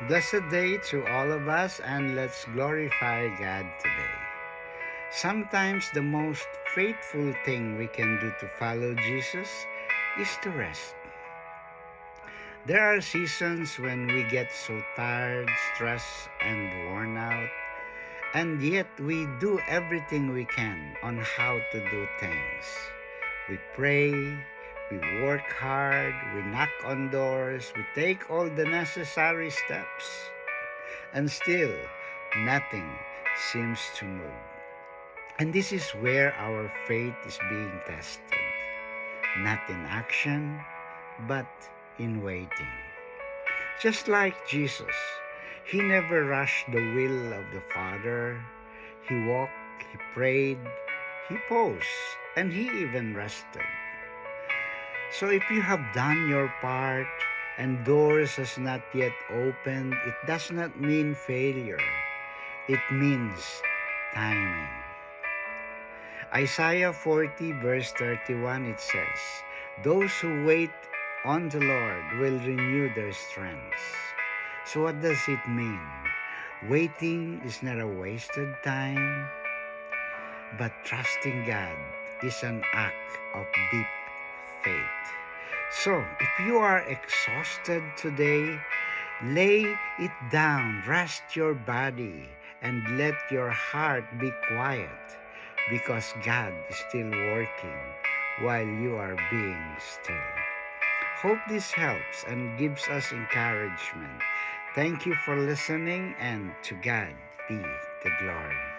Blessed day to all of us, and let's glorify God today. Sometimes the most faithful thing we can do to follow Jesus is to rest. There are seasons when we get so tired, stressed, and worn out, and yet we do everything we can on how to do things. We pray, we work hard, we knock on doors, we take all the necessary steps, and still nothing seems to move. And this is where our faith is being tested, not in action, but in waiting. Just like Jesus, he never rushed the will of the Father. He walked, he prayed, he paused, and he even rested. So if you have done your part and doors has not yet opened, it does not mean failure. It means timing. Isaiah 40 verse 31, it says, "Those who wait on the Lord will renew their strength." So what does it mean? Waiting is not a wasted time, but trusting God is an act of deep faith. So if you are exhausted today, lay it down, rest your body, and let your heart be quiet, because God is still working while you are being still. Hope this helps and gives us encouragement. Thank you for listening, and to God be the glory.